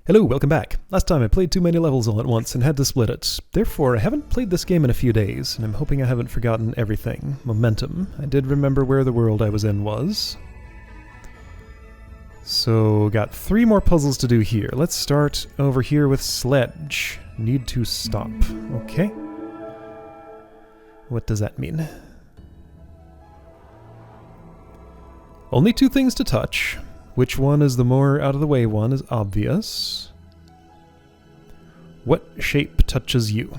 Hello, welcome back. Last time I played too many levels all at once and had to split it. Therefore, I haven't played this game in a few days, and I'm hoping I haven't forgotten everything. Momentum. I did remember where the world I was in was. So, got 3 more puzzles to do here. Let's start over here with Sledge. Need to stop. Okay. What does that mean? Only 2 things to touch. Which one is the more out-of-the-way one is obvious. What shape touches you?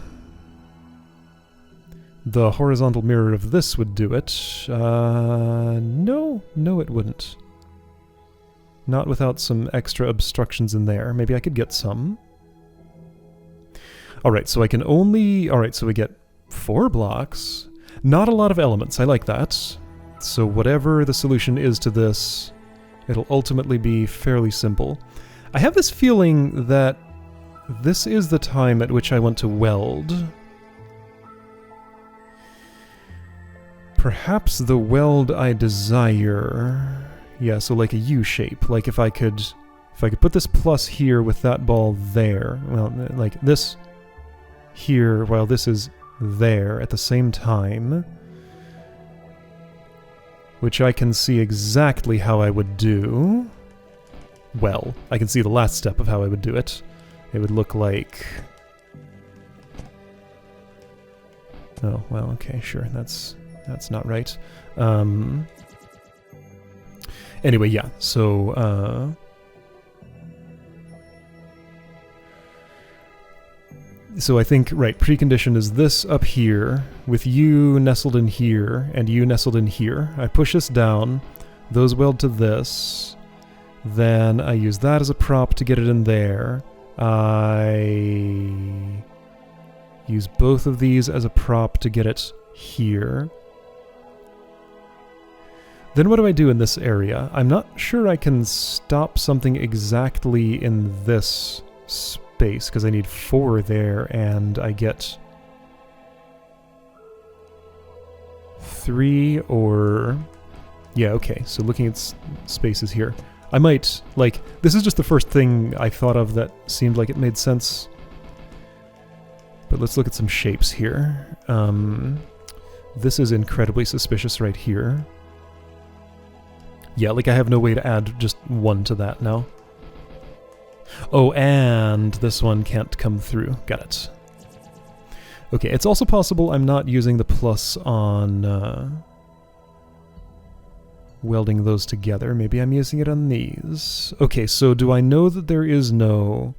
The horizontal mirror of this would do it. No, it wouldn't. Not without some extra obstructions in there. Maybe I could get some. Alright, so I can only... Alright, so we get 4 blocks. Not a lot of elements, I like that. So whatever the solution is to this... it'll ultimately be fairly simple. I have this feeling that this is the time at which I want to weld. Perhaps the weld I desire... yeah, so like a U shape. Like if I could put this plus here with that ball there. Well, like this here while this is there at the same time. Which I can see exactly how I would do. Well, I can see the last step of how I would do it. It would look like... oh, well, okay, sure, that's not right. Anyway, yeah, so, so I think, right, precondition is this up here, with you nestled in here, and you nestled in here. I push this down, those weld to this, then I use that as a prop to get it in there. I use both of these as a prop to get it here. Then what do I do in this area? I'm not sure I can stop something exactly in this space, because I need 4 there, and I get 3 or... yeah, okay, so looking at spaces here. I might, like, this is just the first thing I thought of that seemed like it made sense. But let's look at some shapes here. This is incredibly suspicious right here. Yeah, like I have no way to add just 1 to that now. Oh, and this one can't come through. Got it. Okay, it's also possible I'm not using the plus on welding those together. Maybe I'm using it on these. Okay, so do I know that there is no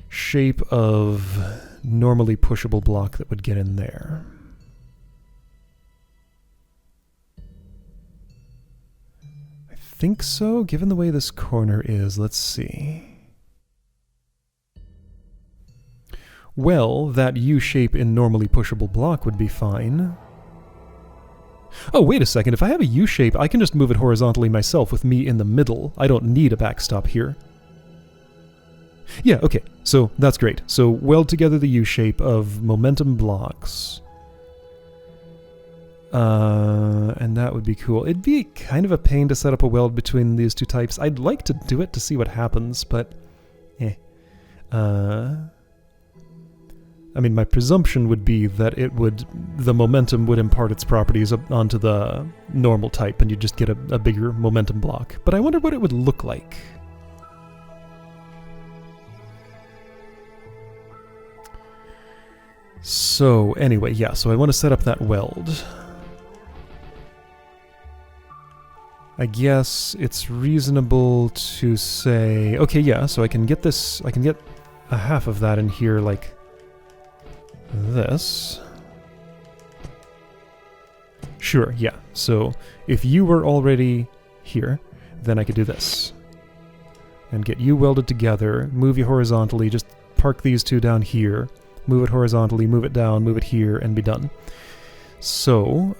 shape of normally pushable block that would get in there? I think so, given the way this corner is. Let's see. Well, that U shape in normally pushable block would be fine. Oh, wait a second. If I have a U shape, I can just move it horizontally myself with me in the middle. I don't need a backstop here. Yeah, okay. So that's great. So weld together the U shape of momentum blocks. And that would be cool. It'd be kind of a pain to set up a weld between these 2 types. I'd like to do it to see what happens, but... eh. I mean, my presumption would be that the momentum would impart its properties onto the normal type, and you'd just get a bigger momentum block. But I wonder what it would look like. So, anyway, yeah, so I want to set up that weld. I guess it's reasonable to say... okay, yeah, so I can get this... I can get a half of that in here, like... this. Sure, yeah. So if you were already here, then I could do this. And get you welded together, move you horizontally, just park these 2 down here, move it horizontally, move it down, move it here, and be done. So,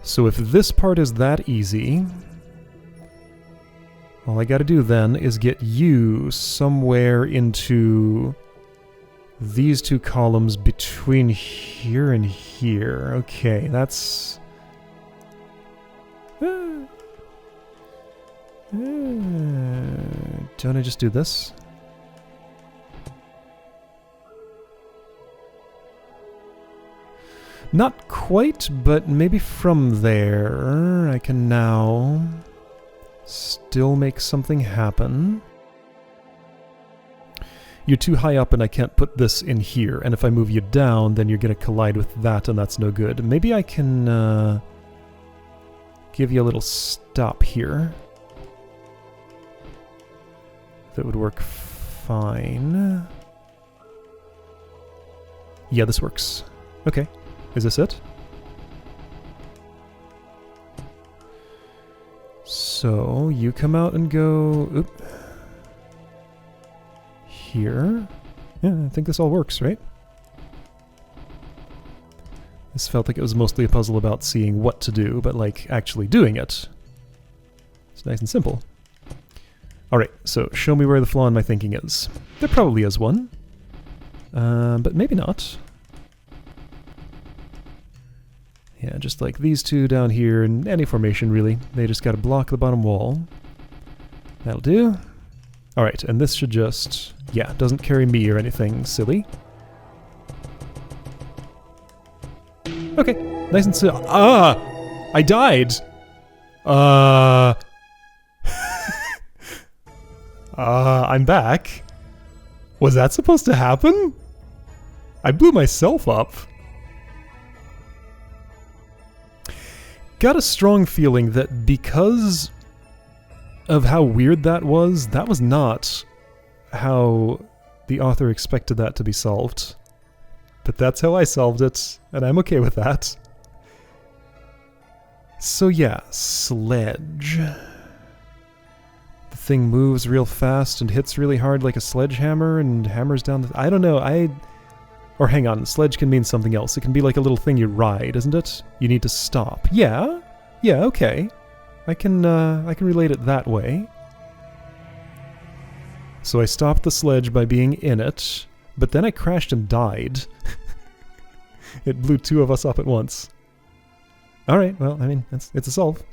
so if this part is that easy, all I gotta do then is get you somewhere into... these 2 columns between here and here. Okay, that's... Don't I just do this? Not quite, but maybe from there I can now still make something happen. You're too high up and I can't put this in here, and if I move you down, then you're going to collide with that, and that's no good. Maybe I can give you a little stop here. That would work fine. Yeah, this works. Okay. Is this it? So, you come out and go... Oop. Here. Yeah, I think this all works, right? This felt like it was mostly a puzzle about seeing what to do, but like actually doing it. It's nice and simple. Alright, so show me where the flaw in my thinking is. There probably is one. But maybe not. Yeah, just like these two down here in any formation, really. They just gotta block the bottom wall. That'll do. Alright, and this should just... Yeah, doesn't carry me or anything silly. Okay, nice and simple. Ah! I died! I'm back. Was that supposed to happen? I blew myself up. Got a strong feeling that because of how weird that was not how the author expected that to be solved. But that's how I solved it, and I'm okay with that. So yeah, Sledge. The thing moves real fast and hits really hard like a sledgehammer and hammers down the... I don't know, Or hang on, Sledge can mean something else. It can be like a little thing you ride, isn't it? You need to stop. Yeah? Yeah, okay. I can relate it that way. So I stopped the sledge by being in it, but then I crashed and died. It blew two of us up at once. Alright, well, I mean, it's a solve.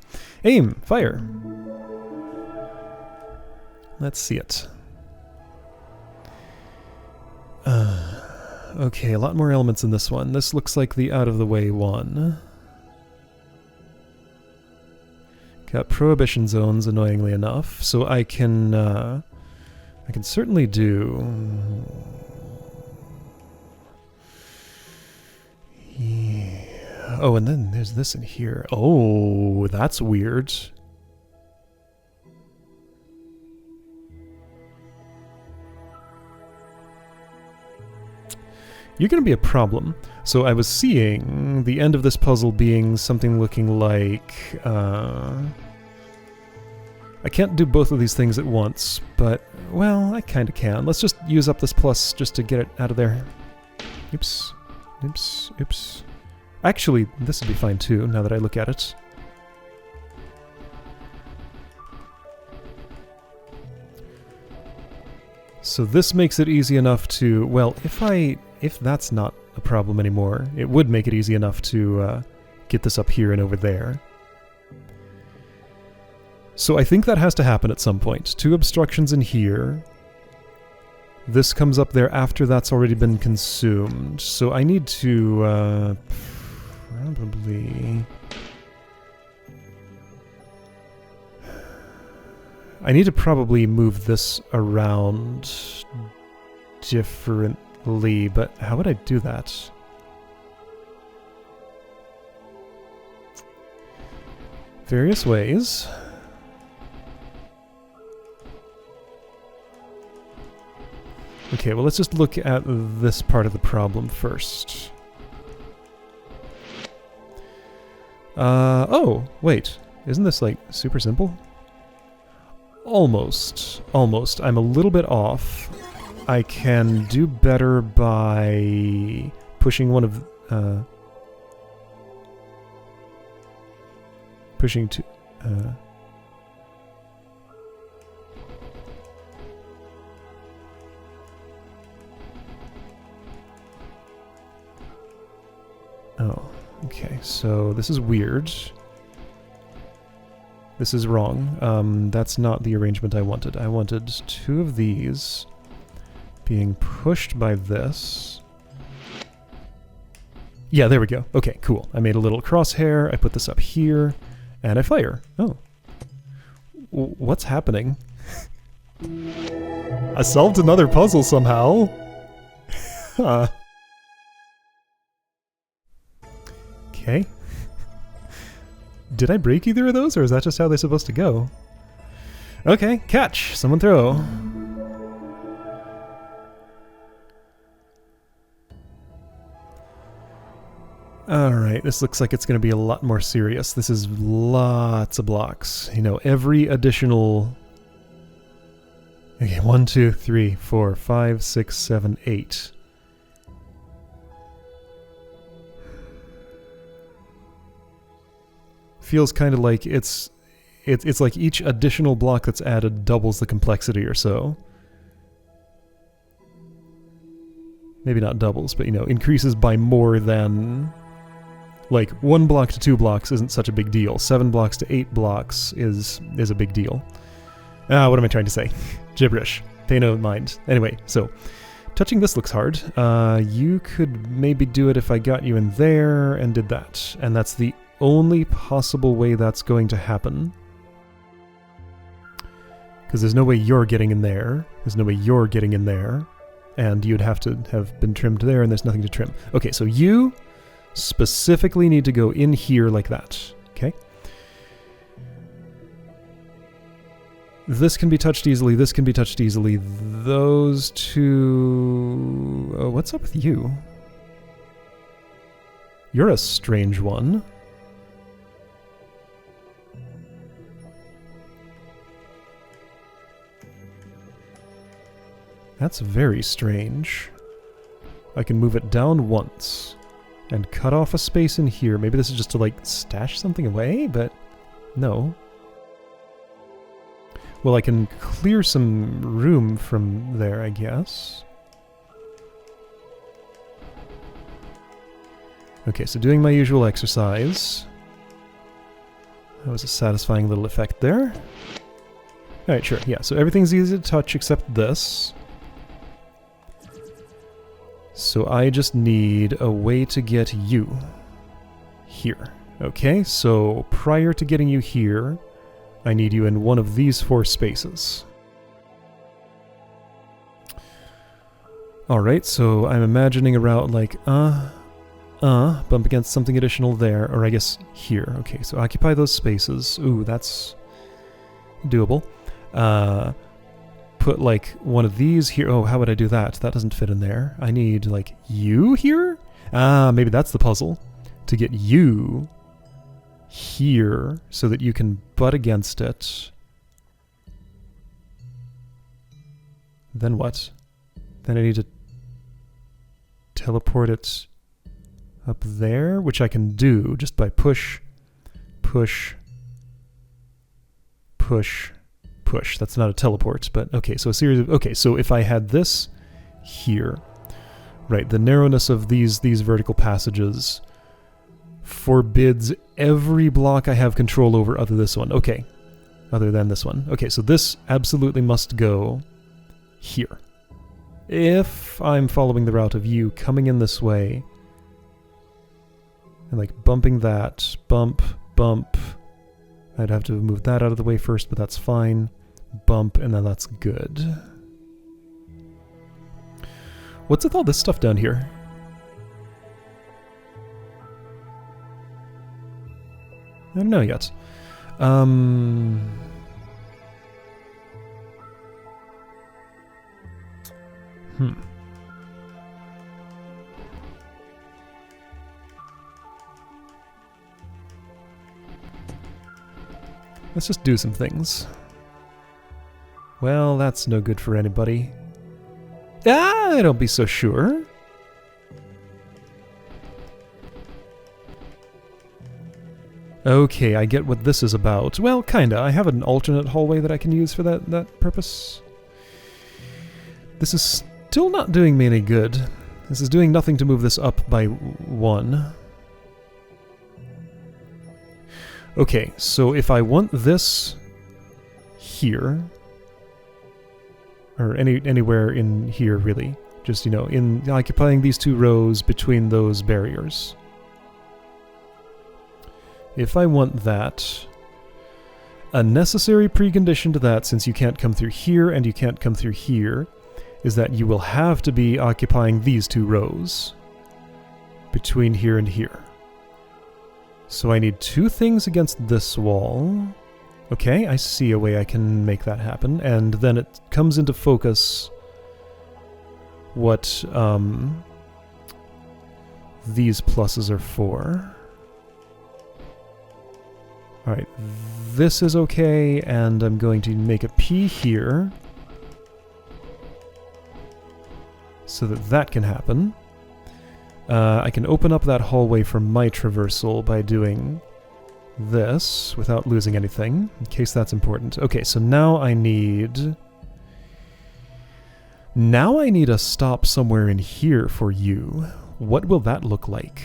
Aim! Fire! Let's see it. Okay, a lot more elements in this one. This looks like the out-of-the-way one. Got prohibition zones, annoyingly enough, so I can certainly do... Yeah. Oh, and then there's this in here. Oh, that's weird. You're going to be a problem. So I was seeing the end of this puzzle being something looking like... I can't do both of these things at once, but, well, I kind of can. Let's just use up this plus just to get it out of there. Oops. Oops. Oops. Actually, this would be fine too, now that I look at it. So this makes it easy enough to... Well, if that's not a problem anymore, it would make it easy enough to get this up here and over there. So I think that has to happen at some point. Two obstructions in here. This comes up there after that's already been consumed. So I need to probably... I need to probably move this around differently, but how would I do that? Various ways. Okay, well let's just look at this part of the problem first. Oh, wait. Isn't this like super simple? Almost. Almost. I'm a little bit off. I can do better by pushing one of... pushing two... Oh, okay, so this is weird. This is wrong. That's not the arrangement I wanted. I wanted 2 of these being pushed by this. Yeah, there we go. Okay, cool. I made a little crosshair, I put this up here, and I fire. Oh. What's happening? I solved another puzzle somehow. Huh. Okay. Did I break either of those, or is that just how they're supposed to go? Okay, catch! Someone throw. Alright, this looks like it's going to be a lot more serious. This is lots of blocks. You know, every additional... Okay, 1, 2, 3, 4, 5, 6, 7, 8. Feels kind of like it's like each additional block that's added doubles the complexity or so. Maybe not doubles, but, you know, increases by more than... Like, 1 block to 2 blocks isn't such a big deal. 7 blocks to 8 blocks is a big deal. What am I trying to say? Gibberish. Pay no mind. Anyway, so, touching this looks hard. You could maybe do it if I got you in there and did that. And that's the only possible way that's going to happen. Because there's no way you're getting in there. There's no way you're getting in there. And you'd have to have been trimmed there, and there's nothing to trim. Okay, so you... specifically need to go in here like that, okay? This can be touched easily, this can be touched easily. Those two... Oh, what's up with you? You're a strange one. That's very strange. I can move it down once. And cut off a space in here. Maybe this is just to, like, stash something away, but no. Well, I can clear some room from there, I guess. Okay, so doing my usual exercise. That was a satisfying little effect there. Alright, sure, yeah, so everything's easy to touch except this. So I just need a way to get you here. Okay, so prior to getting you here, I need you in one of these 4 spaces. Alright, so I'm imagining a route like, bump against something additional there, or I guess here. Okay, so occupy those spaces. Ooh, that's doable. Put like one of these here. Oh, how would I do that? That doesn't fit in there. I need like you here? Maybe that's the puzzle. To get you here so that you can butt against it. Then what? Then I need to teleport it up there, which I can do just by push, push, push, push. That's not a teleport, but okay, so a series of... Okay, so if I had this here, right, the narrowness of these vertical passages forbids every block I have control over other this one. Okay, other than this one. Okay, so this absolutely must go here. If I'm following the route of you coming in this way, and like bumping that, bump, bump, I'd have to move that out of the way first, but that's fine. Bump, and then that's good. What's with all this stuff down here? I don't know yet. Let's just do some things. Well, that's no good for anybody. Don't be so sure. Okay, I get what this is about. Well, kinda. I have an alternate hallway that I can use for that purpose. This is still not doing me any good. This is doing nothing to move this up by 1. Okay, so if I want this here, or anywhere in here really, just, you know, in occupying these 2 rows between those barriers. If I want that, a necessary precondition to that, since you can't come through here and you can't come through here, is that you will have to be occupying these 2 rows between here and here. So I need 2 things against this wall. Okay, I see a way I can make that happen, and then it comes into focus what these pluses are for. Alright, this is okay, and I'm going to make a P here so that that can happen. I can open up that hallway for my traversal by doing this without losing anything, in case that's important. Okay, so now I need a stop somewhere in here for you. What will that look like?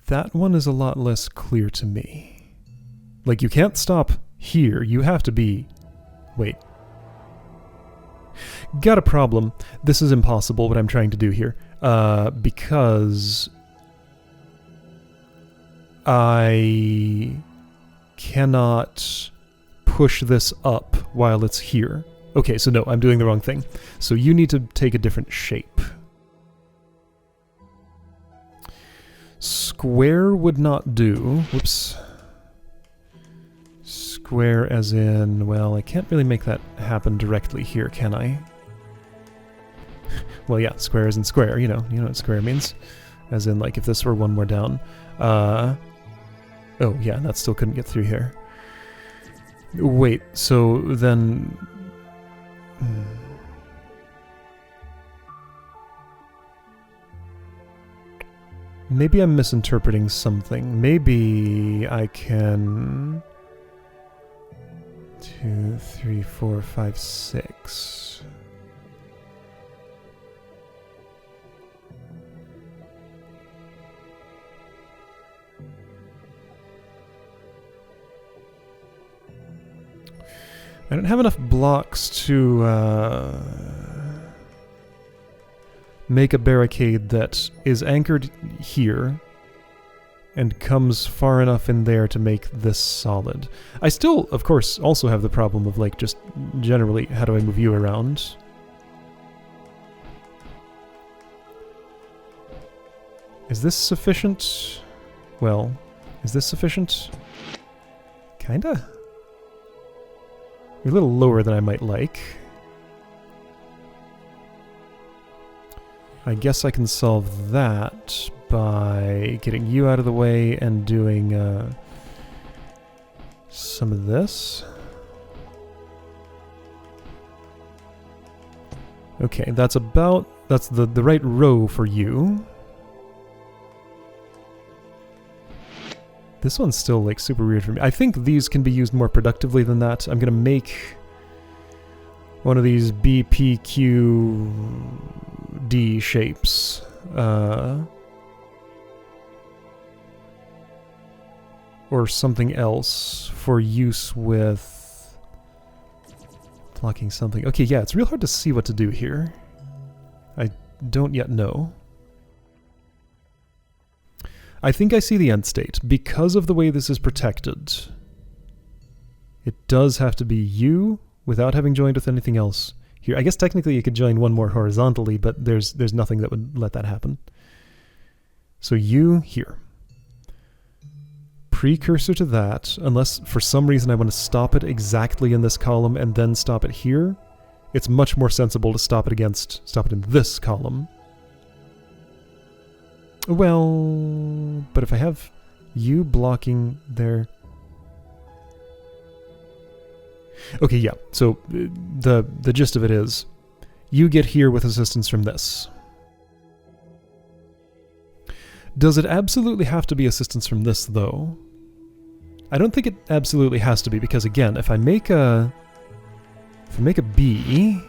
That one is a lot less clear to me. Like, you can't stop here. You have to be... Wait. Got a problem. This is impossible, what I'm trying to do here. Because... I... cannot push this up while it's here. Okay, so no, I'm doing the wrong thing. So you need to take a different shape. Square would not do. Whoops. Square as in, well, I can't really make that happen directly here, can I? Well, yeah, square as in square, you know what square means. As in, like, if this were one more down. Oh, yeah, that still couldn't get through here. Wait, so then... Maybe I'm misinterpreting something. Maybe I can... 2, 3, 4, 5, 6... I don't have enough blocks to make a barricade that is anchored here and comes far enough in there to make this solid. I still, of course, also have the problem of, like, just generally, how do I move you around? Is this sufficient? Well, is this sufficient? Kinda? You're a little lower than I might like. I guess I can solve that by getting you out of the way and doing some of this. Okay, that's the right row for you. This one's still, like, super weird for me. I think these can be used more productively than that. I'm gonna make one of these BPQD shapes. Or something else for use with blocking something. Okay, yeah, it's real hard to see what to do here. I don't yet know. I think I see the end state. Because of the way this is protected, it does have to be you without having joined with anything else here. I guess technically you could join one more horizontally, but there's nothing that would let that happen. So you here. Precursor to that, unless for some reason I want to stop it exactly in this column and then stop it here, it's much more sensible to stop it in this column. Well, but if I have you blocking there... Okay, yeah, so the gist of it is, you get here with assistance from this. Does it absolutely have to be assistance from this, though? I don't think it absolutely has to be, because again, if I make a B,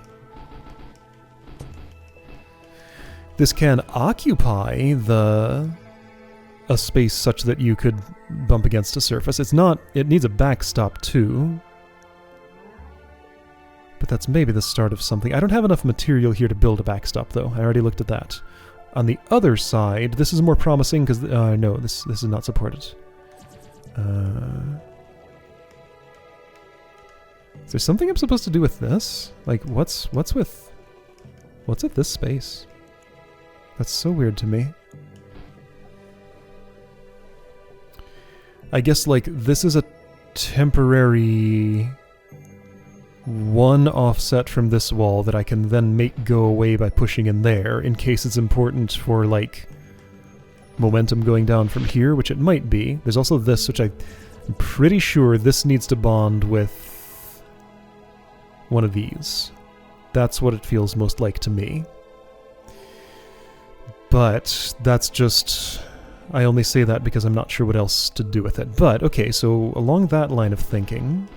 this can occupy a space such that you could bump against a surface. It needs a backstop too. But that's maybe the start of something. I don't have enough material here to build a backstop, though. I already looked at that. On the other side, this is more promising because no, this is not supported. Is there something I'm supposed to do with this? Like, what's with this space? That's so weird to me. I guess, like, this is a temporary one offset from this wall that I can then make go away by pushing in there, in case it's important for, like, momentum going down from here, which it might be. There's also this, which I'm pretty sure this needs to bond with one of these. That's what it feels most like to me. But that's just... I only say that because I'm not sure what else to do with it. But, okay, so along that line of thinking,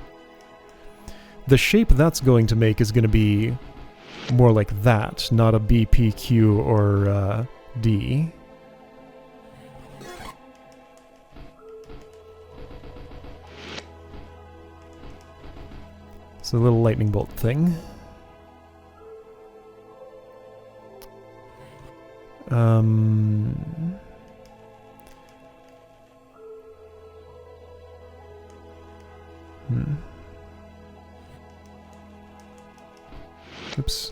the shape that's going to make is going to be more like that, not a B, P, Q, or D. It's a little lightning bolt thing. Oops.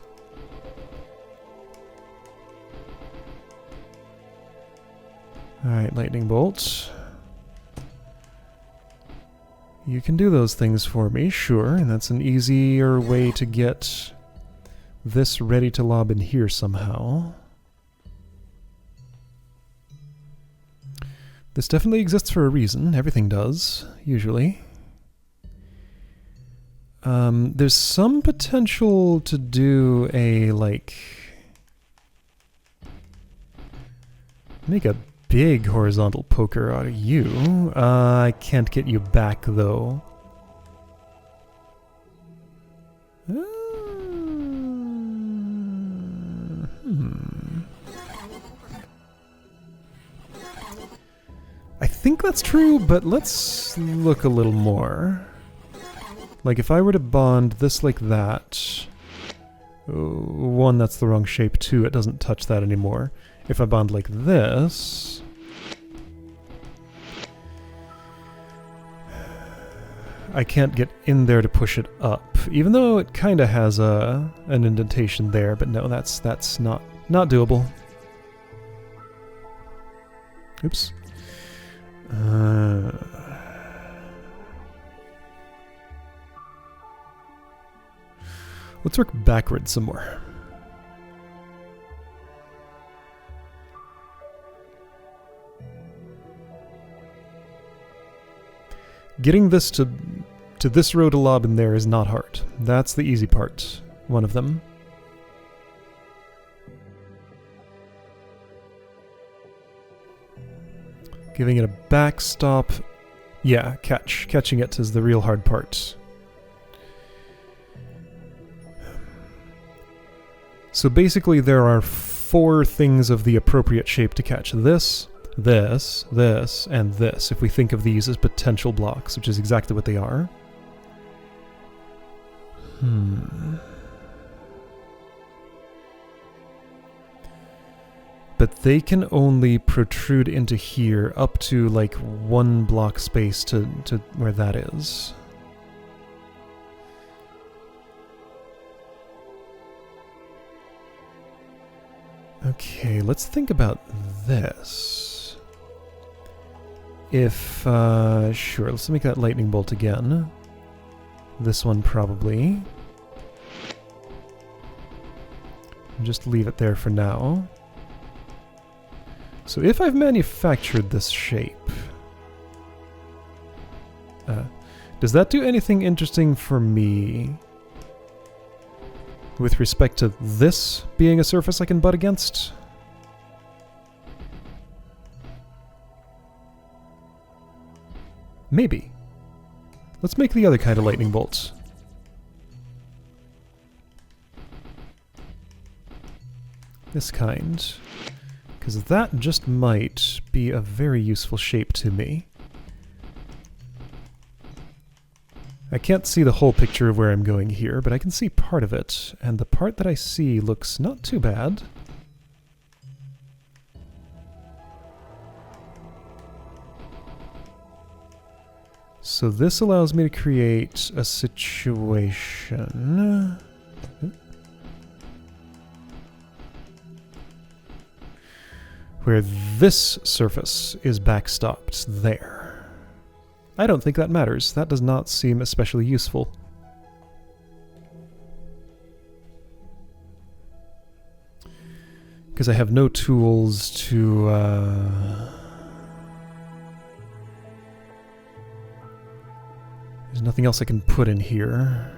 Alright, lightning bolt. You can do those things for me, sure, and that's an easier way to get this ready to lob in here somehow. This definitely exists for a reason. Everything does, usually. There's some potential to do a, like... make a big horizontal poker out of you. I can't get you back, though. I think that's true, but let's look a little more. Like, if I were to bond this like that... one, that's the wrong shape. Two, it doesn't touch that anymore. If I bond like this... I can't get in there to push it up, even though it kind of has an indentation there, but no, that's not doable. Oops. Let's work backwards some more. Getting this to this row to lob in there is not hard. That's the easy part. One of them. Giving it a backstop. Yeah, catching it is the real hard part. So basically there are 4 things of the appropriate shape to catch. This, this, this, and this, if we think of these as potential blocks, which is exactly what they are. But they can only protrude into here up to, like, 1 block space to where that is. Okay, let's think about this. If, sure, let's make that lightning bolt again. This one probably. Just leave it there for now. So if I've manufactured this shape, does that do anything interesting for me with respect to this being a surface I can butt against? Maybe. Let's make the other kind of lightning bolts. This kind. Because that just might be a very useful shape to me. I can't see the whole picture of where I'm going here, but I can see part of it, and the part that I see looks not too bad. So this allows me to create a situation where this surface is backstopped there. I don't think that matters. That does not seem especially useful. Because I have no tools to... There's nothing else I can put in here.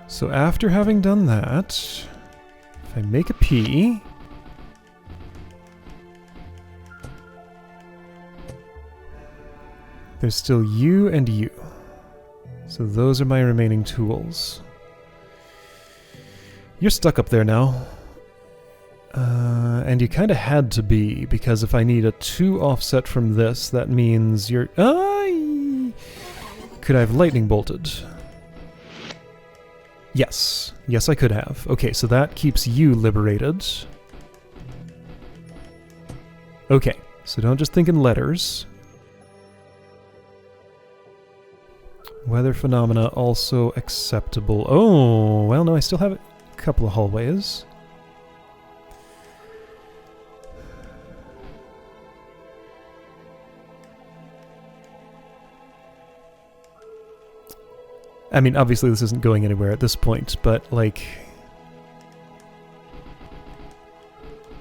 So after having done that, if I make a P, there's still U and U. So those are my remaining tools. You're stuck up there now. And you kind of had to be, because if I need a 2 offset from this, that means you're... Could I have lightning bolted? Yes. Yes, I could have. Okay, so that keeps you liberated. Okay, so don't just think in letters. Weather phenomena also acceptable. Oh, well, no, I still have a couple of hallways. I mean, obviously this isn't going anywhere at this point, but, like...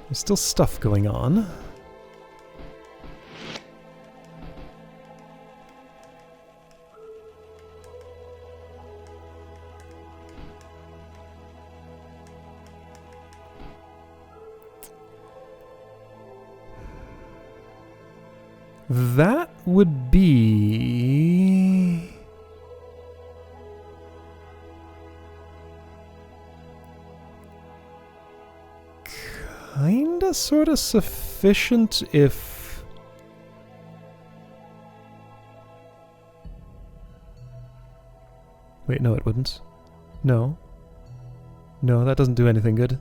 There's still stuff going on. That would be... kinda sorta sufficient if... Wait, no, it wouldn't. No. No, that doesn't do anything good.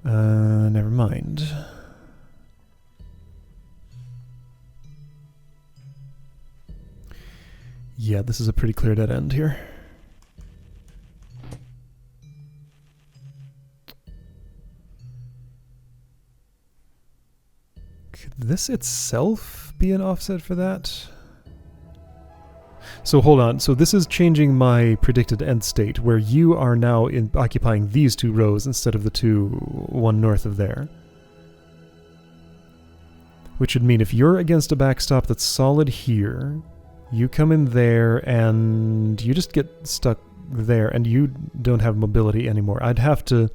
Never mind. Yeah, this is a pretty clear dead end here. Could this itself be an offset for that? So hold on, so this is changing my predicted end state, where you are now occupying these 2 rows instead of the one north of there. Which would mean if you're against a backstop that's solid here, you come in there and you just get stuck there and you don't have mobility anymore. I'd have to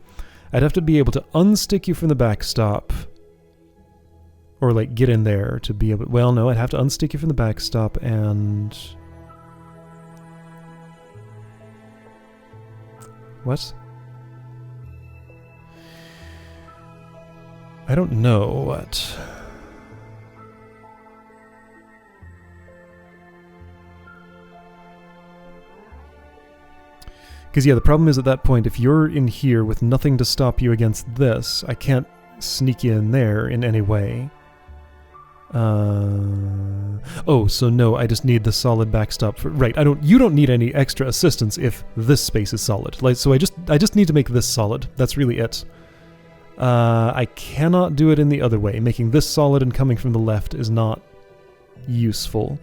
be able to unstick you from the backstop, or like get in there to be able... Well, no, I'd have to unstick you from the backstop and... What? I don't know what. Because yeah, the problem is at that point, if you're in here with nothing to stop you against this, I can't sneak you in there in any way. Oh, so no, I just need the solid backstop for... Right, you don't need any extra assistance if this space is solid. Like, so I just need to make this solid. That's really it. I cannot do it in the other way. Making this solid and coming from the left is not useful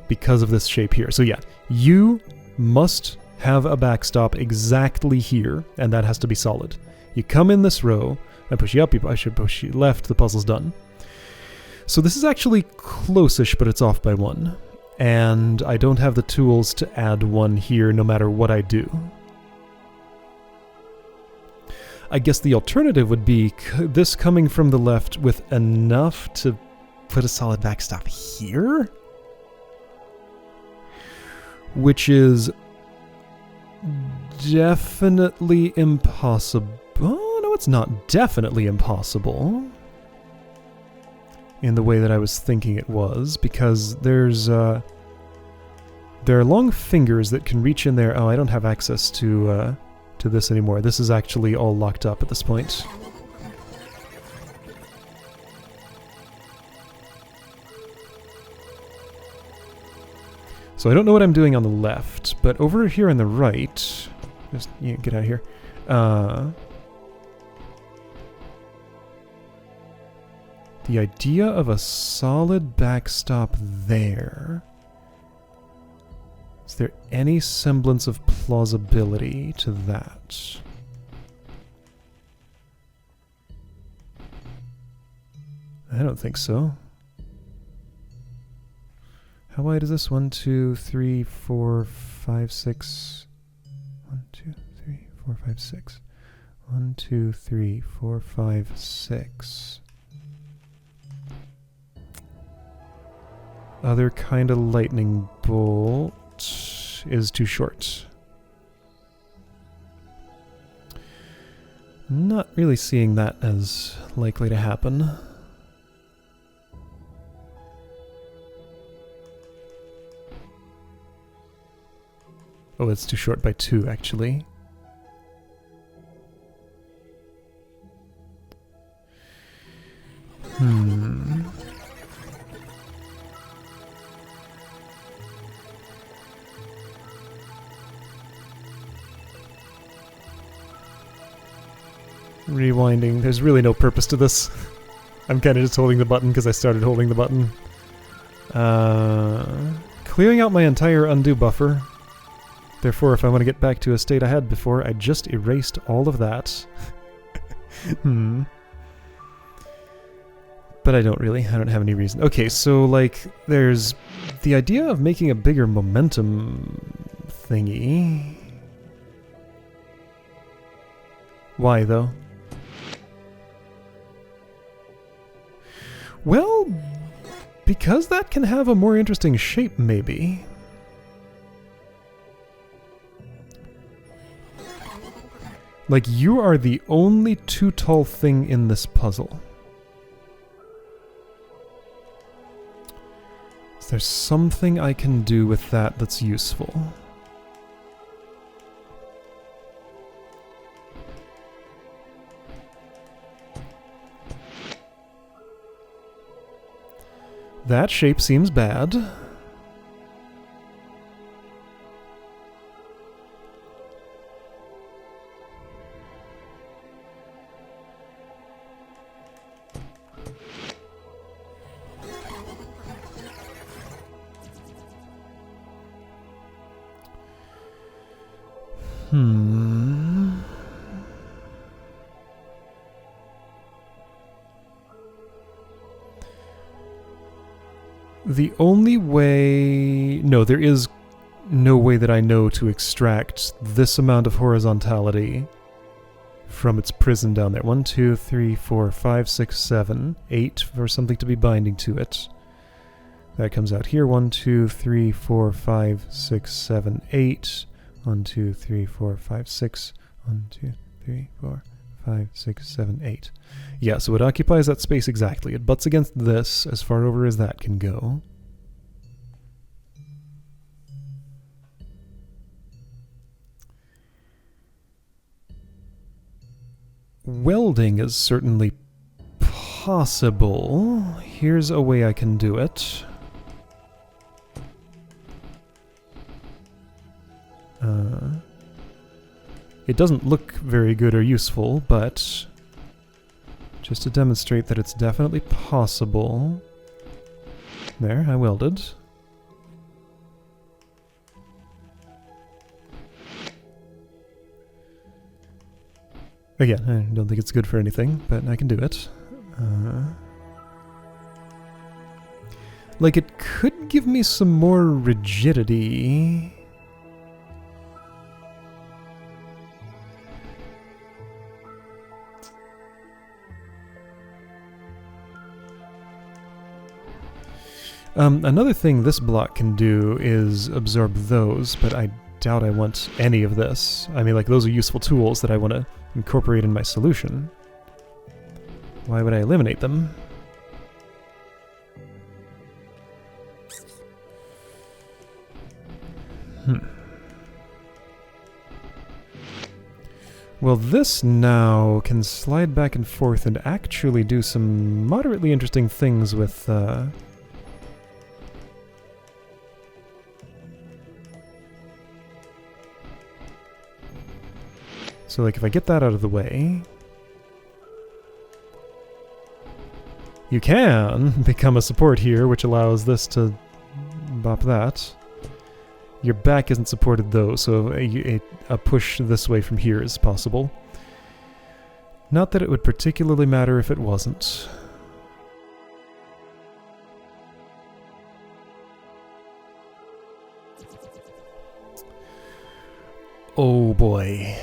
because of this shape here. So yeah, you must have a backstop exactly here, and that has to be solid. You come in this row, I push you up, I should push you left, the puzzle's done. So this is actually close-ish, but it's off by 1. And I don't have the tools to add 1 here no matter what I do. I guess the alternative would be this coming from the left with enough to put a solid backstop here? Which is definitely impossible. Oh, no, it's not definitely impossible in the way that I was thinking it was, because there are long fingers that can reach in there. Oh, I don't have access to this anymore. This is actually all locked up at this point. So I don't know what I'm doing on the left, but over here on the right, just get out of here. The idea of a solid backstop there. Is there any semblance of plausibility to that? I don't think so. How wide is this? 1, 2, 3, 4, 5, 6. 1, 2, 3, 4, 5, 6. 1, 2, 3, 4, 5, 6. Other kind of lightning bolt is too short. I'm not really seeing that as likely to happen. Oh, it's too short by 2, actually. Rewinding. There's really no purpose to this. I'm kind of just holding the button because I started holding the button. Clearing out my entire undo buffer. Therefore, if I want to get back to a state I had before, I just erased all of that. But I don't really. I don't have any reason. Okay, so, like, there's the idea of making a bigger momentum thingy. Why, though? Well, because that can have a more interesting shape, maybe. Like, you are the only too tall thing in this puzzle. Is there something I can do with that that's useful? That shape seems bad. The only way... No, there is no way that I know to extract this amount of horizontality from its prison down there. 1, 2, 3, 4, 5, 6, 7, 8 for something to be binding to it. That comes out here. 1, 2, 3, 4, 5, 6, 7, 8. 1, 2, 3, 4, 5, 6. 1, 2, 3, 4, 5, 6, 7, 8. Yeah, so it occupies that space exactly. It butts against this as far over as that can go. Welding is certainly possible. Here's a way I can do it. It doesn't look very good or useful, but just to demonstrate that it's definitely possible. There, I welded. Again, I don't think it's good for anything, but I can do it. Like, it could give me some more rigidity. Another thing this block can do is absorb those, but I doubt I want any of this. I mean, like, those are useful tools that I want to incorporate in my solution. Why would I eliminate them? Well, this now can slide back and forth and actually do some moderately interesting things with, So, like, if I get that out of the way, you can become a support here, which allows this to bop that. Your back isn't supported, though, so a push this way from here is possible. Not that it would particularly matter if it wasn't. Oh boy.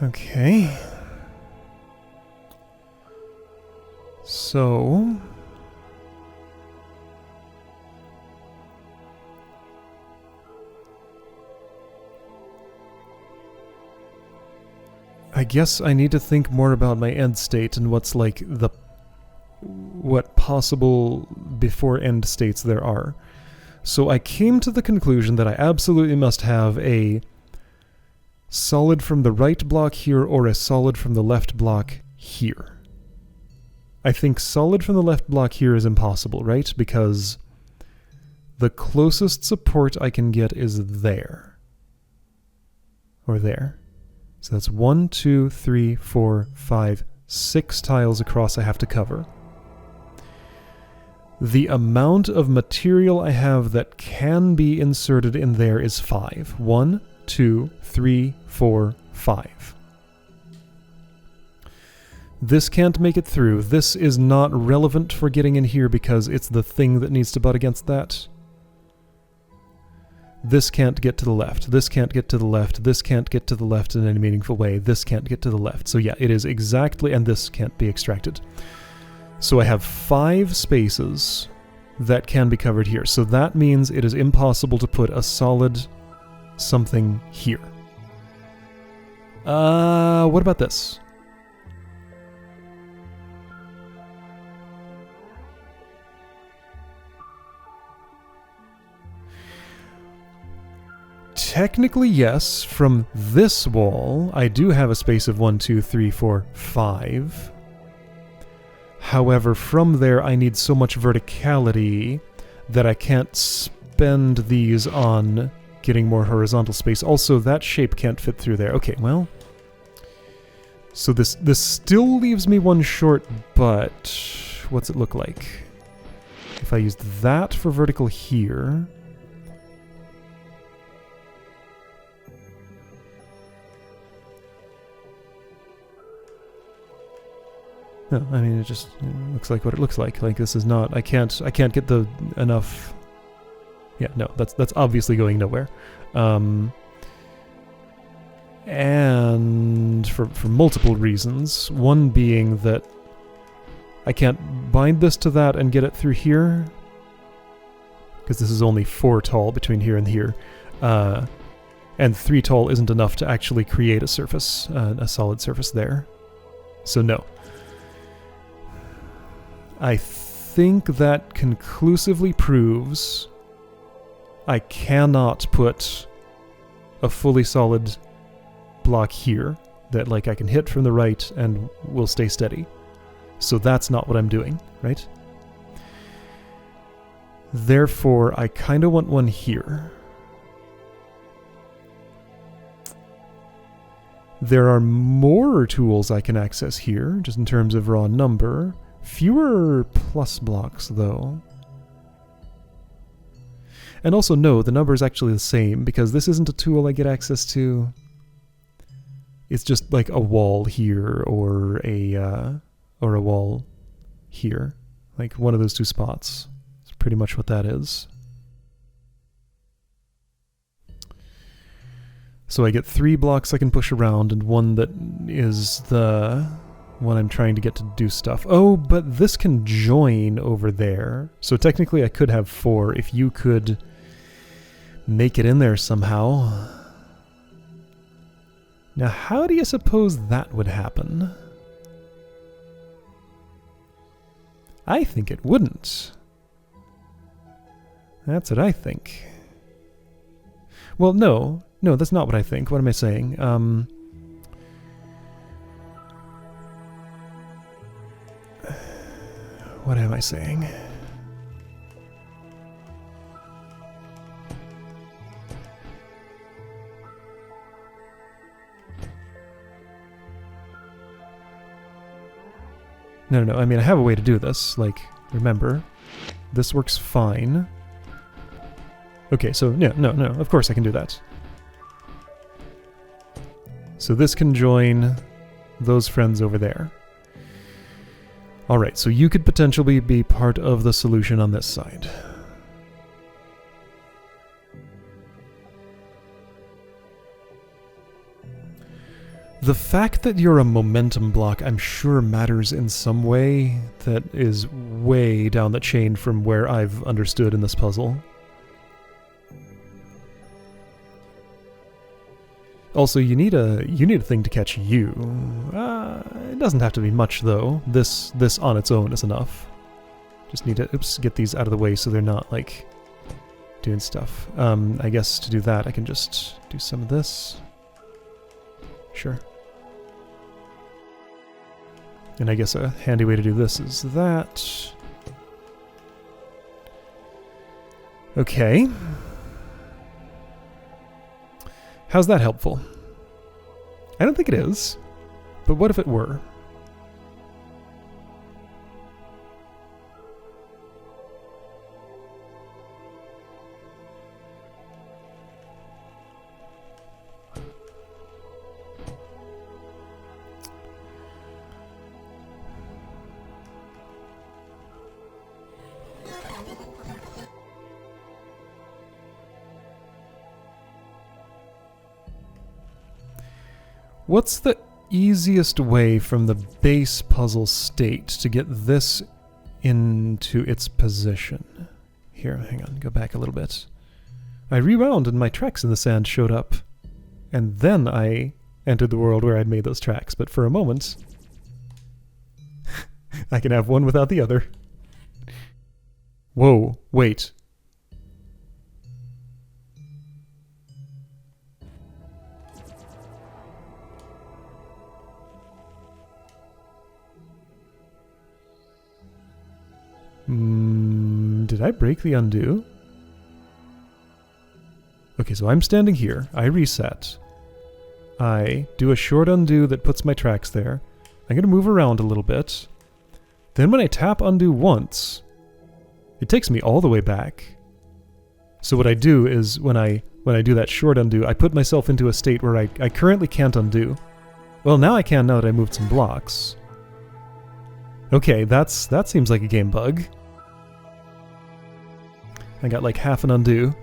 Okay. So... I guess I need to think more about my end state and what's like what possible before end states there are. So I came to the conclusion that I absolutely must have a solid from the right block here or a solid from the left block here. I think solid from the left block here is impossible, right? Because the closest support I can get is there. Or there. So that's 1, 2, 3, 4, 5, 6 tiles across I have to cover. The amount of material I have that can be inserted in there is 5. 1, 2, 3, 4, 5. This can't make it through. This is not relevant for getting in here because it's the thing that needs to butt against that. This can't get to the left. This can't get to the left. This can't get to the left in any meaningful way. This can't get to the left. So yeah, it is exactly, and this can't be extracted. So I have 5 spaces that can be covered here. So that means it is impossible to put a solid something here. What about this? Technically, yes. From this wall, I do have a space of 1, 2, 3, 4, 5. However, from there, I need so much verticality that I can't spend these on getting more horizontal space. Also, that shape can't fit through there. Okay, well... So this still leaves me one short, but... What's it look like? If I used that for vertical here... No, I mean, it just looks like what it looks like. Like, this is not... I can't get the enough... Yeah, no, that's obviously going nowhere. And for multiple reasons. One being that I can't bind this to that and get it through here. Because this is only 4 tall between here and here. And 3 tall isn't enough to actually create a surface, a solid surface there. So no. I think that conclusively proves I cannot put a fully solid block here that, like, I can hit from the right and will stay steady. So that's not what I'm doing, right? Therefore, I kind of want one here. There are more tools I can access here, just in terms of raw number. Fewer plus blocks, though. And also, no, the number is actually the same, because this isn't a tool I get access to. It's just like a wall here, or a wall here. Like one of those 2 spots. It's pretty much what that is. So I get 3 blocks I can push around, and one that is the one I'm trying to get to do stuff. Oh, but this can join over there. So technically I could have 4 if you could make it in there somehow. Now, how do you suppose that would happen? I think it wouldn't. That's what I think. Well, no, that's not what I think. What am I saying? What am I saying? No, I mean, I have a way to do this. Like, remember, this works fine. Okay, so no, of course I can do that. So this can join those friends over there. Alright, so you could potentially be part of the solution on this side. The fact that you're a momentum block, I'm sure matters in some way that is way down the chain from where I've understood in this puzzle. Also, you need a thing to catch you. It doesn't have to be much though. This on its own is enough. Just need to get these out of the way so they're not like doing stuff. I guess to do that I can just do some of this. Sure. And I guess a handy way to do this is that. Okay. How's that helpful? I don't think it is, but what if it were? What's the easiest way from the base puzzle state to get this into its position? Here, hang on, go back a little bit. I rewound and my tracks in the sand showed up. And then I entered the world where I'd made those tracks, but for a moment, I can have one without the other. Whoa, wait. Did I break the undo? Okay, so I'm standing here. I reset. I do a short undo that puts my tracks there. I'm going to move around a little bit. Then when I tap undo once, it takes me all the way back. So what I do is when I do that short undo, I put myself into a state where I currently can't undo. Well, now I can now that I moved some blocks. Okay, that seems like a game bug. I got like half an undo.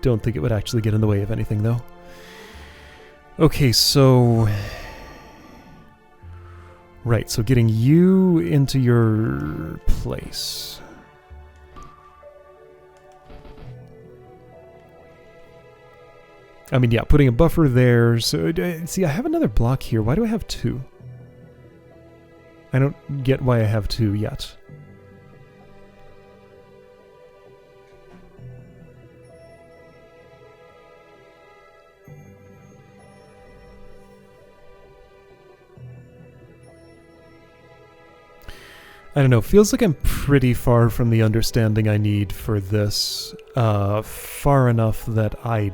Don't think it would actually get in the way of anything though. Okay, so... Right, so getting you into your place. I mean, yeah, putting a buffer there. So, see, I have another block here. Why do I have 2? I don't get why I have 2 yet. I don't know, feels like I'm pretty far from the understanding I need for this. Far enough that I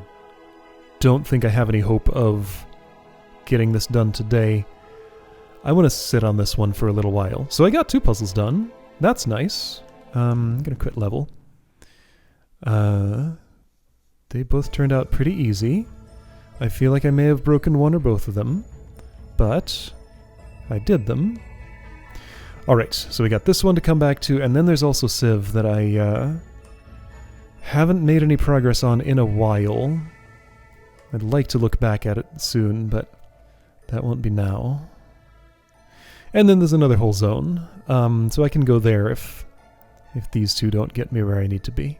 don't think I have any hope of getting this done today. I want to sit on this one for a little while. So I got 2 puzzles done. That's nice. I'm gonna quit level. They both turned out pretty easy. I feel like I may have broken one or both of them, but I did them. Alright, so we got this one to come back to, and then there's also Civ that I haven't made any progress on in a while. I'd like to look back at it soon, but that won't be now. And then there's another whole zone, so I can go there if these two don't get me where I need to be.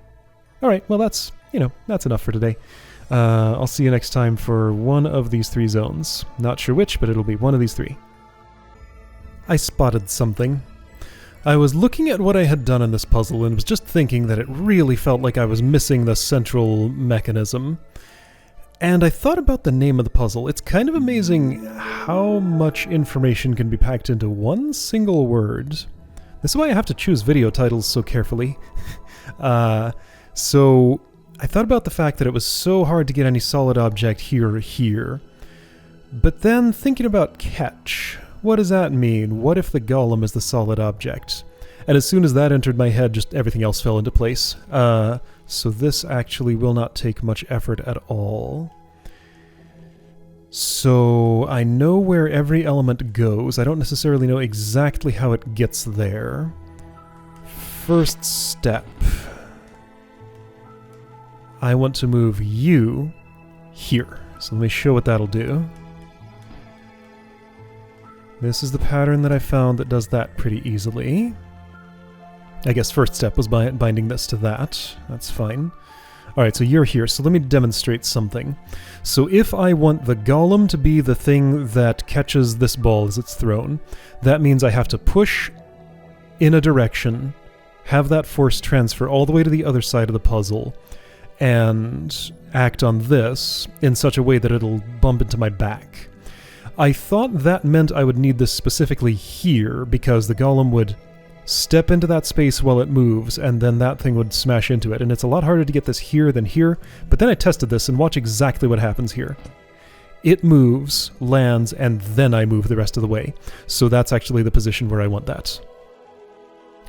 Alright, well that's enough for today. I'll see you next time for one of these 3 zones. Not sure which, but it'll be one of these 3. I spotted something. I was looking at what I had done in this puzzle and was just thinking that it really felt like I was missing the central mechanism. And I thought about the name of the puzzle. It's kind of amazing how much information can be packed into one single word. This is why I have to choose video titles so carefully. So I thought about the fact that it was so hard to get any solid object here or here. But then thinking about catch, what does that mean? What if the golem is the solid object? And as soon as that entered my head, just everything else fell into place. So this actually will not take much effort at all. So I know where every element goes. I don't necessarily know exactly how it gets there. First step. I want to move you here. So let me show what that'll do. This is the pattern that I found that does that pretty easily. I guess first step was binding this to that. That's fine. Alright, so you're here, so let me demonstrate something. So if I want the golem to be the thing that catches this ball as it's thrown, that means I have to push in a direction, have that force transfer all the way to the other side of the puzzle, and act on this in such a way that it'll bump into my back. I thought that meant I would need this specifically here, because the golem would step into that space while it moves, and then that thing would smash into it. And it's a lot harder to get this here than here, but then I tested this, and watch exactly what happens here. It moves, lands, and then I move the rest of the way. So that's actually the position where I want that.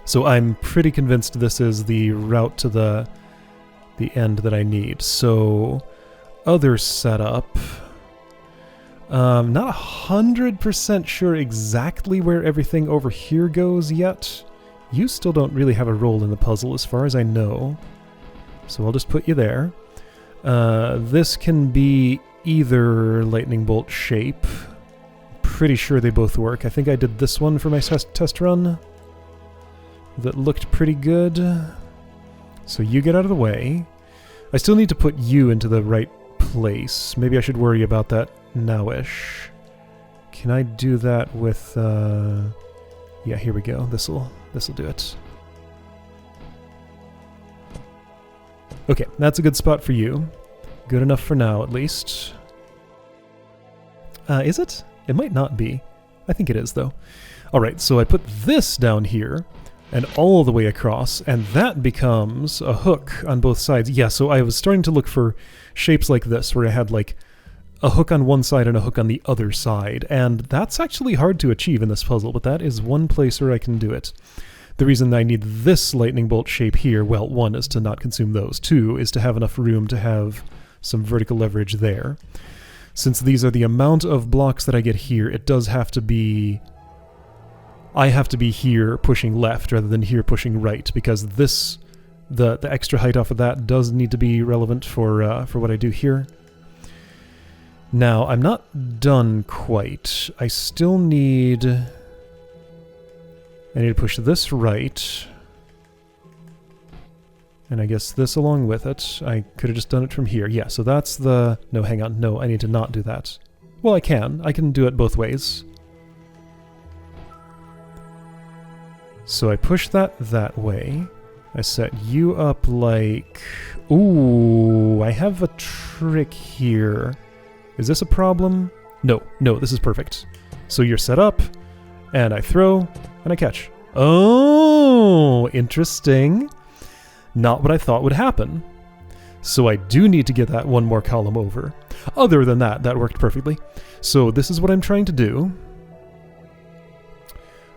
So I'm pretty convinced this is the route to the end that I need. So, other setup. Not 100% sure exactly where everything over here goes yet. You still don't really have a role in the puzzle as far as I know. So I'll just put you there. This can be either lightning bolt shape. Pretty sure they both work. I think I did this one for my test run. That looked pretty good. So you get out of the way. I still need to put you into the right place. Maybe I should worry about that now-ish. Can I do that with, yeah, here we go. This'll do it. Okay, that's a good spot for you. Good enough for now, at least. Is it? It might not be. I think it is, though. Alright, so I put this down here, and all the way across, and that becomes a hook on both sides. Yeah, so I was starting to look for shapes like this, where I had, like, a hook on one side and a hook on the other side, and that's actually hard to achieve in this puzzle, but that is one place where I can do it. The reason I need this lightning bolt shape here, well, 1 is to not consume those, 2 is to have enough room to have some vertical leverage there. Since these are the amount of blocks that I get here, it does have to be... I have to be here pushing left rather than here pushing right, because this, the extra height off of that does need to be relevant for what I do here. Now, I'm not done quite. I still need... I need to push this right. And I guess this along with it. I could have just done it from here. Yeah, so that's the... No, hang on. No, I need to not do that. Well, I can. I can do it both ways. So I push that way. I set you up like... Ooh, I have a trick here. Is this a problem? No, this is perfect. So you're set up, and I throw, and I catch. Oh, interesting. Not what I thought would happen. So I do need to get that one more column over. Other than that, that worked perfectly. So this is what I'm trying to do.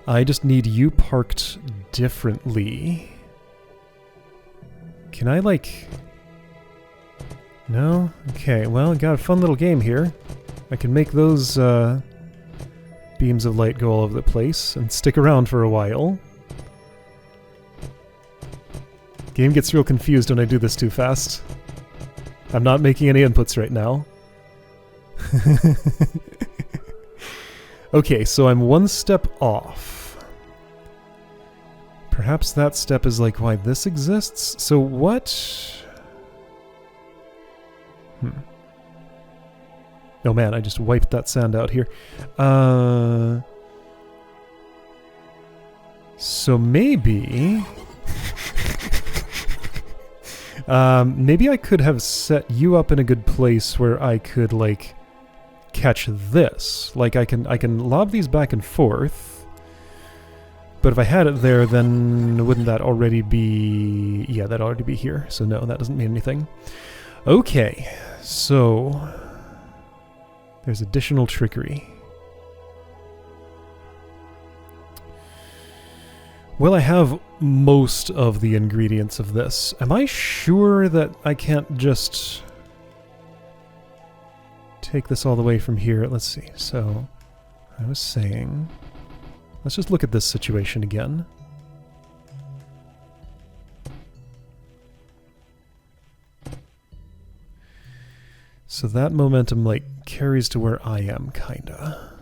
I just need you parked differently. Can I, like... No? Okay, well, got a fun little game here. I can make those beams of light go all over the place and stick around for a while. Game gets real confused when I do this too fast. I'm not making any inputs right now. Okay, so I'm one step off. Perhaps that step is like why this exists? So what... Oh man, I just wiped that sand out here. So maybe... maybe I could have set you up in a good place where I could, like, catch this. Like, I can lob these back and forth. But if I had it there, then wouldn't that already be... Yeah, that'd already be here. So no, that doesn't mean anything. Okay, so... There's additional trickery. Well, I have most of the ingredients of this. Am I sure that I can't just take this all the way from here? Let's see. So, I was saying... Let's just look at this situation again. So that momentum, like, carries to where I am, kinda.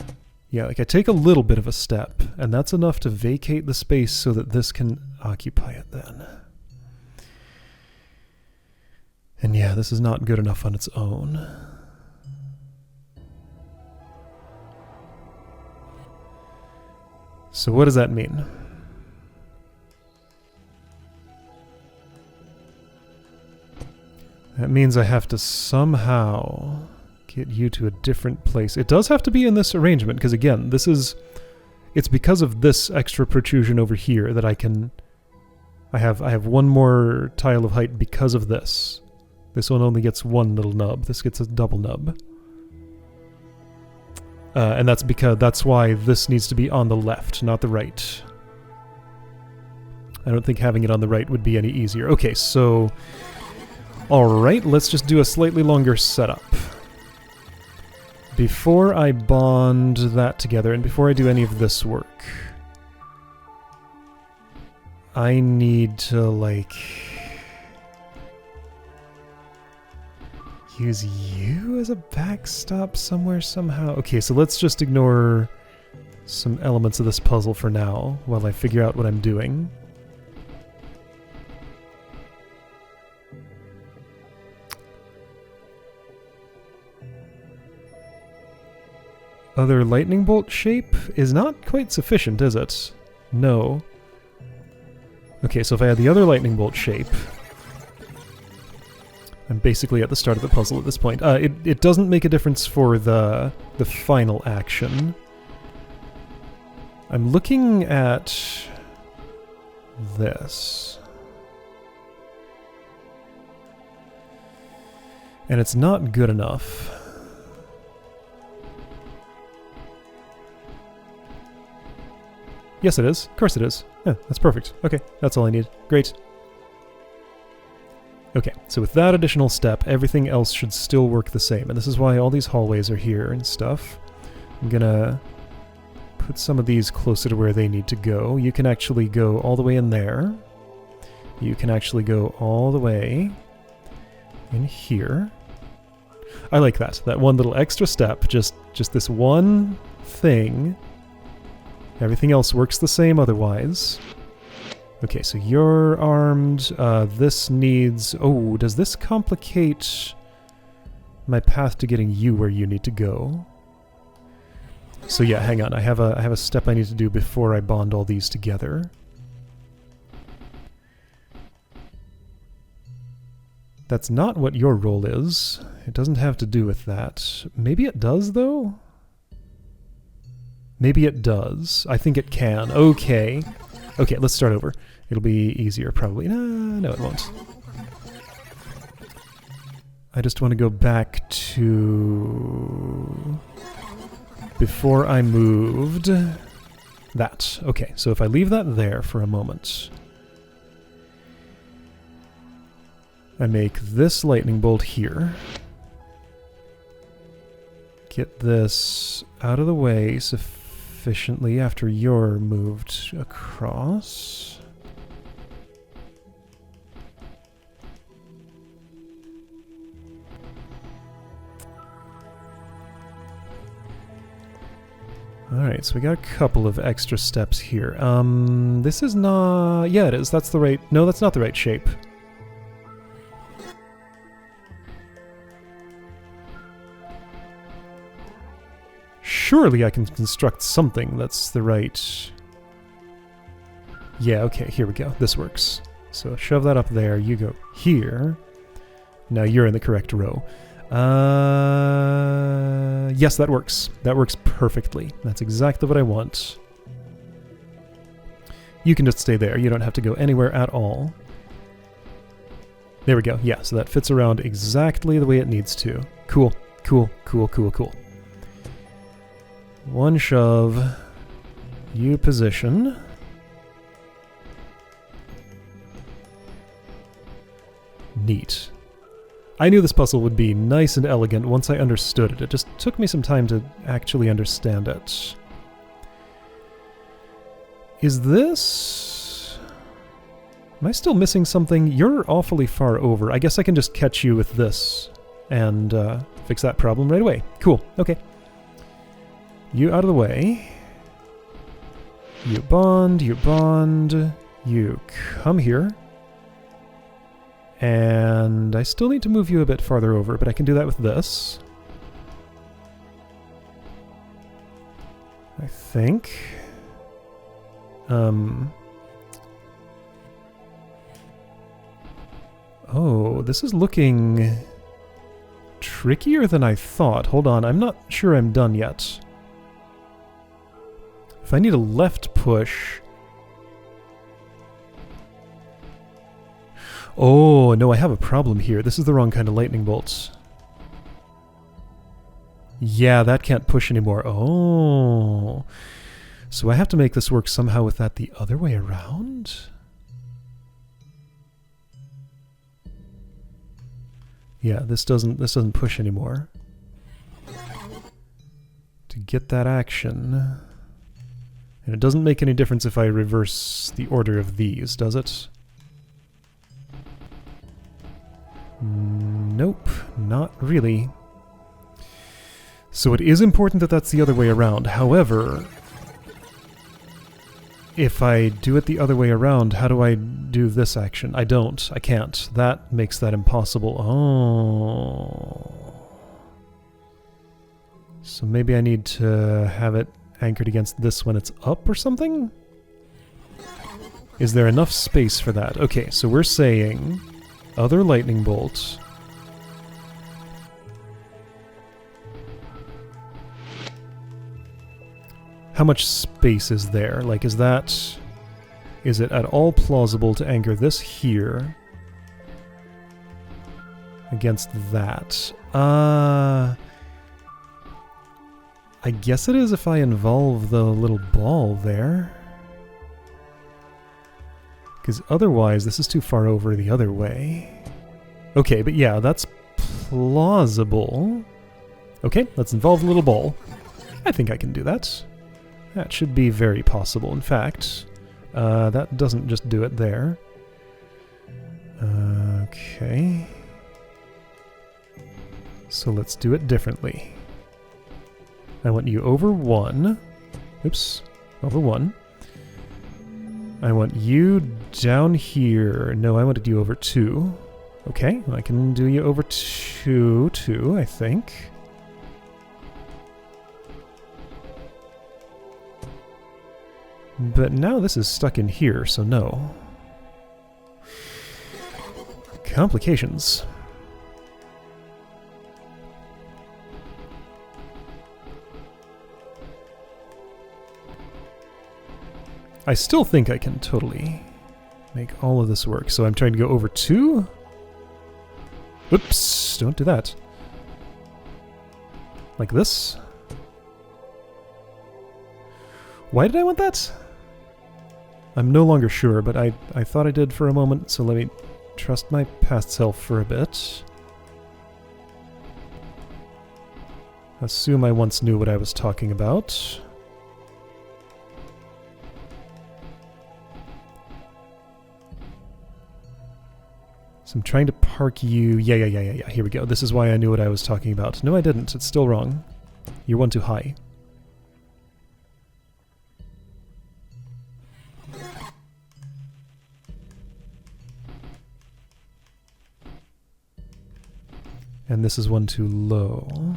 Yeah, like I take a little bit of a step, and that's enough to vacate the space so that this can occupy it then. And yeah, this is not good enough on its own. So what does that mean? That means I have to somehow get you to a different place. It does have to be in this arrangement, because again, this is... It's because of this extra protrusion over here that I can... I have one more tile of height because of this. This one only gets one little nub. This gets a double nub. And that's why this needs to be on the left, not the right. I don't think having it on the right would be any easier. Okay, so... Alright, let's just do a slightly longer setup. Before I bond that together, and before I do any of this work, I need to, like... use you as a backstop somewhere somehow? Okay, so let's just ignore some elements of this puzzle for now, while I figure out what I'm doing. Other lightning bolt shape is not quite sufficient, is it? No. Okay, so if I had the other lightning bolt shape... I'm basically at the start of the puzzle at this point. It doesn't make a difference for the final action. I'm looking at this. And it's not good enough. Yes, it is. Of course it is. Yeah, that's perfect. Okay, that's all I need. Great. Okay, so with that additional step, everything else should still work the same. And this is why all these hallways are here and stuff. I'm gonna put some of these closer to where they need to go. You can actually go all the way in there. You can actually go all the way in here. I like that. That one little extra step, just this one thing. Everything else works the same otherwise. Okay, so you're armed. This needs... Oh, does this complicate my path to getting you where you need to go? So yeah, hang on. I have a step I need to do before I bond all these together. That's not what your role is. It doesn't have to do with that. Maybe it does, though? Maybe it does. I think it can. Okay. Okay, let's start over. It'll be easier, probably. No, it won't. I just want to go back to... before I moved... that. Okay, so if I leave that there for a moment... I make this lightning bolt here. Get this out of the way sufficiently after you're moved across. Alright, so we got a couple of extra steps here. This is not... Yeah, it is. That's the right... No, that's not the right shape. Surely I can construct something that's the right... Yeah, okay, here we go. This works. So shove that up there, you go here. Now you're in the correct row. Yes, that works. That works perfectly. That's exactly what I want. You can just stay there. You don't have to go anywhere at all. There we go. Yeah, so that fits around exactly the way it needs to. Cool, cool, cool, cool, cool. One shove. You position. Neat. I knew this puzzle would be nice and elegant once I understood it. It just took me some time to actually understand it. Is this... Am I still missing something? You're awfully far over. I guess I can just catch you with this and fix that problem right away. Cool. Okay. You out of the way. You bond, you bond. You come here. And I still need to move you a bit farther over, but I can do that with this. I think. Oh, this is looking trickier than I thought. Hold on, I'm not sure I'm done yet. If I need a left push... Oh, no, I have a problem here. This is the wrong kind of lightning bolts. Yeah, that can't push anymore. Oh. So I have to make this work somehow with that the other way around? Yeah, this doesn't push anymore. To get that action. And it doesn't make any difference if I reverse the order of these, does it? Nope, not really. So it is important that that's the other way around. However, if I do it the other way around, how do I do this action? I don't. I can't. That makes that impossible. Oh. So maybe I need to have it anchored against this when it's up or something? Is there enough space for that? Okay, so we're saying... Other lightning bolt. How much space is there? Like, is it at all plausible to anchor this here against that? I guess it is if I involve the little ball there. Because otherwise, this is too far over the other way. Okay, but yeah, that's plausible. Okay, let's involve the little ball. I think I can do that. That should be very possible. In fact, that doesn't just do it there. Okay. So let's do it differently. I want you over 1. Oops, over 1. I want you down here. No, I wanted you over 2. Okay, I can do you over 2, too, I think. But now this is stuck in here, so no. Complications. I still think I can totally make all of this work. So I'm trying to go over 2. Oops, don't do that. Like this. Why did I want that? I'm no longer sure, but I thought I did for a moment, so let me trust my past self for a bit. Assume I once knew what I was talking about. So I'm trying to park you... Yeah. Here we go. This is why I knew what I was talking about. No, I didn't. It's still wrong. You're one too high. And this is one too low.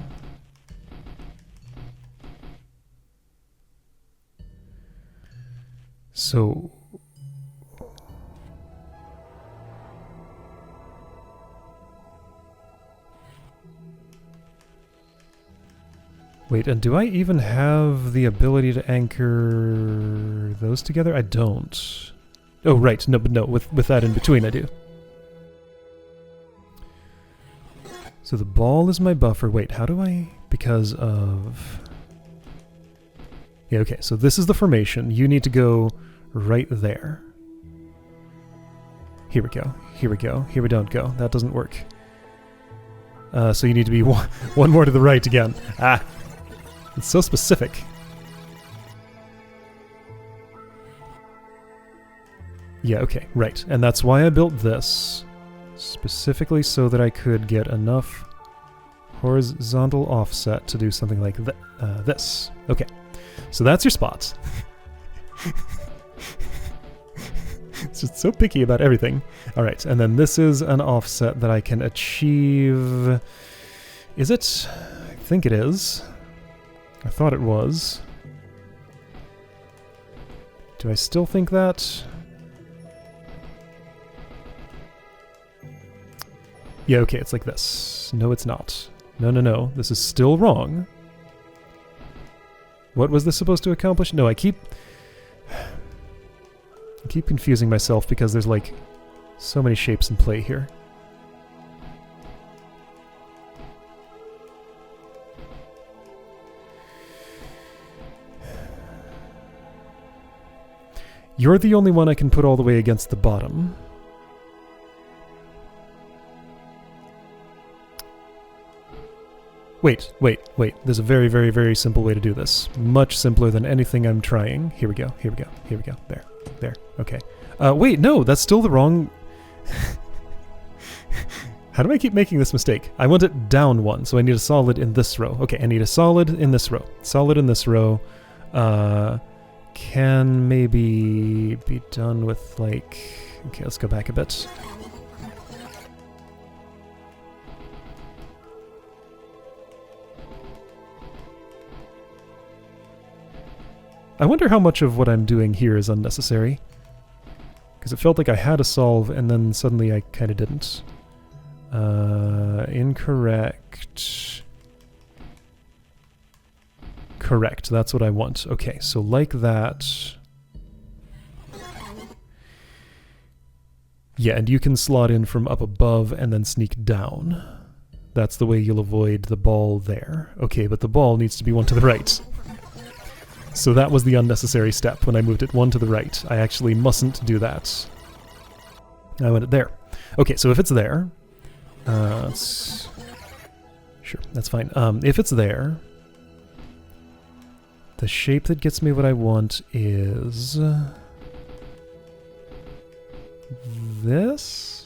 So... Wait, and do I even have the ability to anchor those together? I don't. Oh, right. No, but no, with that in between I do. So the ball is my buffer. Wait, how do I... Because of... Yeah, okay, so this is the formation. You need to go right there. Here we go. Here we go. Here we don't go. That doesn't work. So you need to be one more to the right again. Ah! It's so specific. Yeah, okay, right. And that's why I built this. Specifically so that I could get enough horizontal offset to do something like this. Okay, so that's your spot. It's just so picky about everything. Alright, and then this is an offset that I can achieve... Is it? I think it is. I thought it was. Do I still think that? Yeah, okay, it's like this. No, it's not. No, no, no. This is still wrong. What was this supposed to accomplish? No, I keep confusing myself because there's like so many shapes in play here. You're the only one I can put all the way against the bottom. Wait. There's a very, very, very simple way to do this. Much simpler than anything I'm trying. Here we go. There. Okay. Wait, no, that's still the wrong... How do I keep making this mistake? I want it down one, so I need a solid in this row. Okay, I need a solid in this row. Solid in this row. Can maybe be done with, like... Okay, let's go back a bit. I wonder how much of what I'm doing here is unnecessary. Because it felt like I had a solve, and then suddenly I kind of didn't. Incorrect. Correct, that's what I want. Okay, so like that. Yeah, and you can slot in from up above and then sneak down. That's the way you'll avoid the ball there. Okay, but the ball needs to be one to the right. So that was the unnecessary step when I moved it one to the right. I actually mustn't do that. I want it there. Okay, so if it's there... Sure, that's fine. If it's there... The shape that gets me what I want is... this?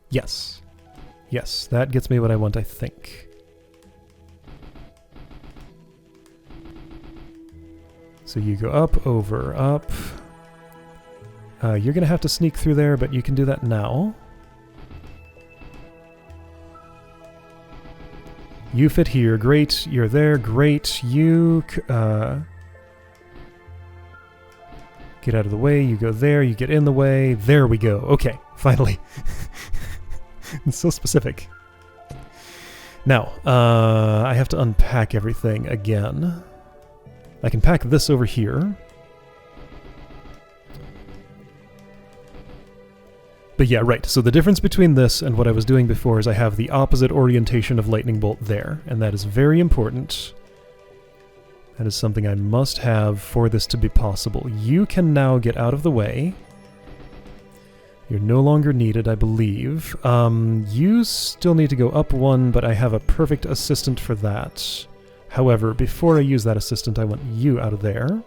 Yes. Yes, that gets me what I want, I think. So you go up, over, up. You're going to have to sneak through there, but you can do that now. You fit here, great. You're there, great. You get out of the way, you go there, you get in the way. There we go. Okay, finally. It's so specific. Now, I have to unpack everything again. I can pack this over here. But yeah, right, so the difference between this and what I was doing before is I have the opposite orientation of lightning bolt there, and that is very important. That is something I must have for this to be possible. You can now get out of the way. You're no longer needed, I believe. You still need to go up one, but I have a perfect assistant for that. However, before I use that assistant, I want you out of there.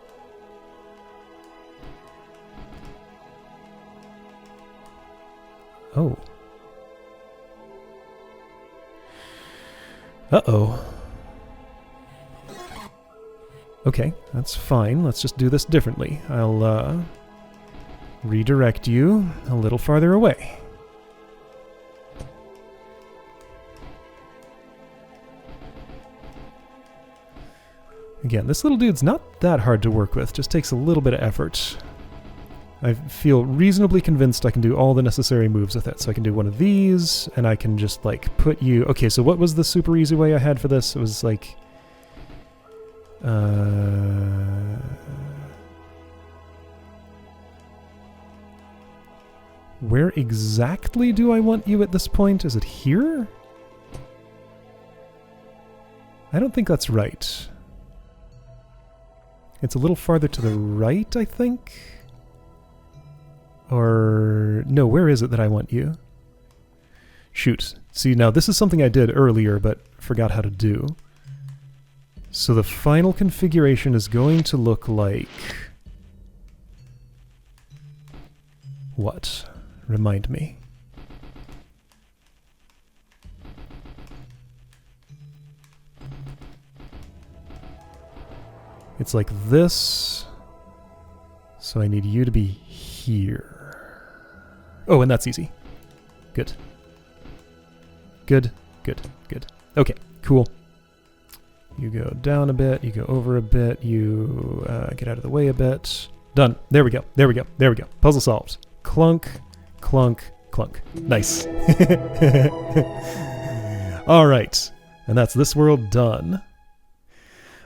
Oh. Uh-oh. Okay, that's fine. Let's just do this differently. I'll, redirect you a little farther away. Again, this little dude's not that hard to work with, just takes a little bit of effort. I feel reasonably convinced I can do all the necessary moves with it. So I can do one of these, and I can just, like, put you... Okay, so what was the super easy way I had for this? It was, like... Where exactly do I want you at this point? Is it here? I don't think that's right. It's a little farther to the right, I think? Or... No, where is it that I want you? Shoot. See, now this is something I did earlier, but forgot how to do. So the final configuration is going to look like... What? Remind me. It's like this. So I need you to be here. Oh, and that's easy. Good. Good, good, good. Okay, cool. You go down a bit, you go over a bit, you get out of the way a bit. Done. There we go, there we go, there we go. Puzzle solved. Clunk, clunk, clunk. Nice. All right. And that's this world done.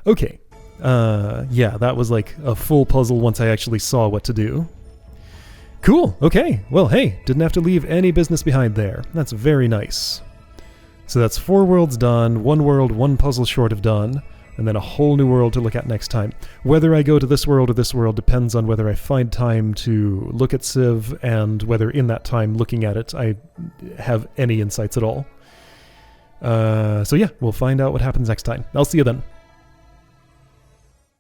Okay. Yeah, that was like a full puzzle once I actually saw what to do. Cool. Okay. Well, hey, didn't have to leave any business behind there. That's very nice. So that's 4 worlds done, 1 world, 1 puzzle short of done, and then a whole new world to look at next time. Whether I go to this world or this world depends on whether I find time to look at Civ and whether in that time looking at it I have any insights at all. So yeah, we'll find out what happens next time. I'll see you then.